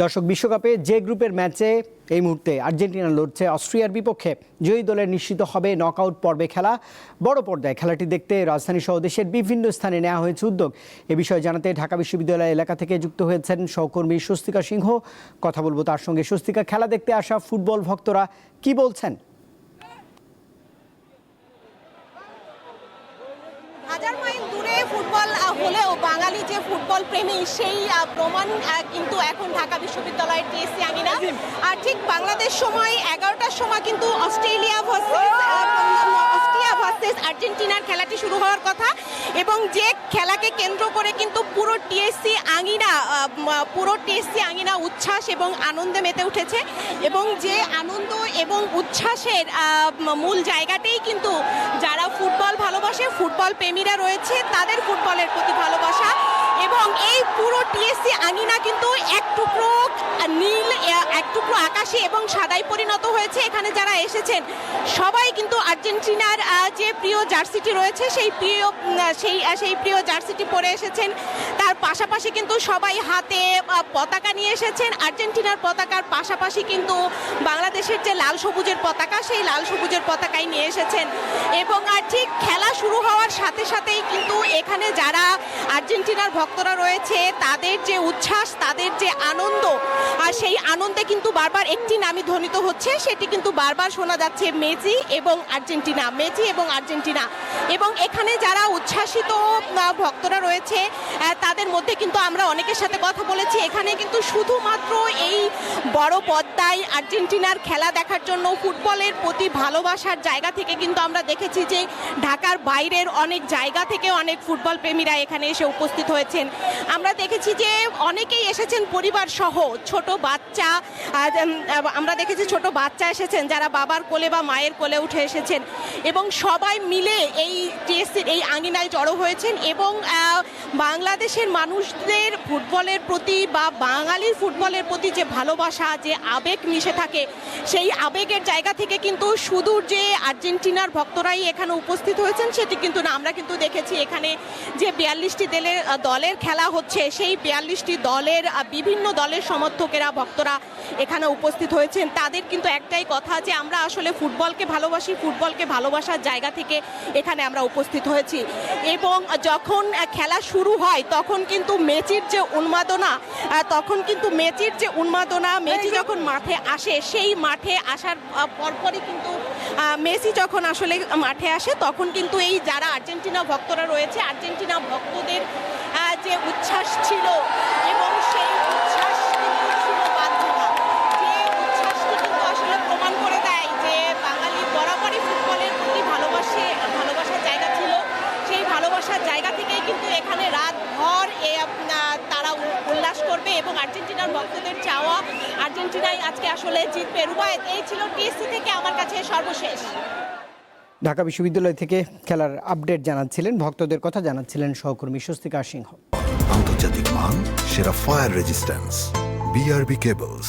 দর্শক, বিশ্বকাপে যে গ্রুপের ম্যাচে এই মুহূর্তে আর্জেন্টিনা লড়ছে অস্ট্রিয়ার বিপক্ষে, জয়ী দলের নিশ্চিত হবে নকআউট পর্বে খেলা। বড় পর্দায় খেলাটি দেখতে রাজধানী সহ দেশের বিভিন্ন স্থানে নেওয়া হয়েছে উদ্যোগ। এ বিষয়ে জানাতে ঢাকা বিশ্ববিদ্যালয় এলাকা থেকে যুক্ত হয়েছেন সহকর্মী স্বস্তিকা সিংহ। কথা বলবো তার সঙ্গে। স্বস্তিকা, খেলা দেখতে আসা ফুটবল ভক্তরা কি বলছেন? হাজার মাইল দূরে ফুটবল হলেও বাঙালি যে ফুটবল প্রেমী সেই প্রমাণ কিন্তু এখন ঢাকা বিশ্ববিদ্যালয়ের টিএসসি আঙিনা। আর ঠিক বাংলাদেশ সময় 11টার সময় কিন্তু অস্ট্রিয়া ভার্সেস আর্জেন্টিনার খেলাটি শুরু হওয়ার কথা, এবং যে খেলাকে কেন্দ্র করে কিন্তু পুরো টিএসসি আঙিনা উচ্ছ্বাস এবং আনন্দে মেতে উঠেছে। এবং যে আনন্দ এবং উচ্ছ্বাসের মূল জায়গাটাই কিন্তু যারা ফুটবল ভালোবাসে, ফুটবল প্রেমীরা রয়েছে, তাদের ফুটবলের প্রতি ভালোবাসা। এবং এই পুরো টিএসসি আঙিনা কিন্তু এক টুকরো নীল, এক টুকরো আকাশে এবং সাদায় পরিণত হয়েছে। এখানে যারা এসেছেন সবাই কিন্তু আর্জেন্টিনার যে প্রিয় জার্সিটি রয়েছে সেই প্রিয় জার্সিটি পরে এসেছেন। তার পাশাপাশি কিন্তু সবাই হাতে পতাকা নিয়ে এসেছেন। আর্জেন্টিনার পতাকার পাশাপাশি কিন্তু বাংলাদেশের যে লাল সবুজের পতাকা, সেই লাল সবুজের পতাকাই নিয়ে এসেছেন। এবং ঠিক খেলা শুরু হওয়ার সাথে সাথেই কিন্তু এখানে যারা আর্জেন্টিনার ভক্তরা রয়েছে তাদের যে উচ্ছ্বাস, তাদের যে আনন্দ, আর সেই আনন্দে কিন্তু বারবার একটি নামই ধ্বনিত হচ্ছে, সেটি কিন্তু বারবার শোনা যাচ্ছে মেসি এবং আর্জেন্টিনা, মেসি এবং আর্জেন্টিনা। এবং এখানে যারা উচ্ছ্বাসিত ভক্তরা রয়েছে তাদের মধ্যে কিন্তু আমরা অনেকের সাথে কথা বলেছি। এখানে কিন্তু শুধুমাত্র এই বড় পর্দায় আর্জেন্টিনার খেলা দেখার জন্য, ফুটবলের প্রতি ভালোবাসার জায়গা থেকে কিন্তু আমরা দেখেছি যে ঢাকার বাইরের অনেক জায়গা থেকে অনেক ফুটবল প্রেমীরা এখানে এসে উপস্থিত হয়েছেন। আমরা দেখেছি যে অনেকেই এসেছেন পরিবার সহ, ছোট বাচ্চা, আমরা দেখেছি ছোট বাচ্চা এসেছেন যারা বাবার কোলে বা মায়ের কোলে উঠে এসেছেন, এবং সবাই মিলে এই টিএসসির এই আঙিনায় জড়ো হয়েছেন। এবং বাংলাদেশের মানুষদের ফুটবলের প্রতি বা বাঙালির ফুটবলের প্রতি যে ভালোবাসা, যে আবেগ মিশে থাকে, সেই আবেগের জায়গা থেকে কিন্তু শুধু যে আর্জেন্টিনার ভক্তরাই এখানে উপস্থিত হয়েছেন সেটি কিন্তু না। আমরা কিন্তু দেখেছি এখানে যে 42টি দলের খেলা হচ্ছে, সেই 42টি দলের বিভিন্ন দলের সমর্থকেরা, ভক্তরা এখানে উপস্থিত হয়েছেন। তাদের কিন্তু একটাই কথা যে আমরা আসলে ফুটবলকে ভালোবাসি, ফুটবলকে ভালোবাসার জায়গা থেকে এখানে আমরা উপস্থিত হয়েছি। এবং যখন খেলা শুরু হয় তখন কিন্তু মেসির যে উন্মাদনা, মেসি যখন মাঠে আসে, সেই মাঠে আসার পরপরই কিন্তু মেসি যখন আসলে মাঠে আসে তখন কিন্তু এই যারা আর্জেন্টিনা ভক্তরা রয়েছে, আর্জেন্টিনা ভক্তদের যে উচ্ছ্বাস ছিল, এবং সেই উচ্ছ্বাস কিন্তু ছিল বাধ্যতা। যে উচ্ছ্বাসটি কিন্তু আসলে প্রমাণ করে দেয় যে বাঙালি বরাবরই ফুটবলের প্রতি ভালোবাসার জায়গা ছিল। সেই ভালোবাসার জায়গা থেকেই কিন্তু এখানে রাতভর তারা উল্লাস করবে, এবং আর্জেন্টিনার ভক্তদের চাওয়া আর্জেন্টিনাই আজকে আসলে জিতবে। রুবায়েত, এই ছিল টিএসসি থেকে আমার কাছে সর্বশেষ। ঢাকা বিশ্ববিদ্যালয় থেকে খেলার আপডেট জানাচ্ছিলেন, ভক্তদের কথা জানাচ্ছিলেন সহকর্মী স্বস্তিকা সিংহ। আন্তর্জাতিক মান, সেরা ফায়ার রেজিস্ট্যান্স, বিআরবি কেবলস।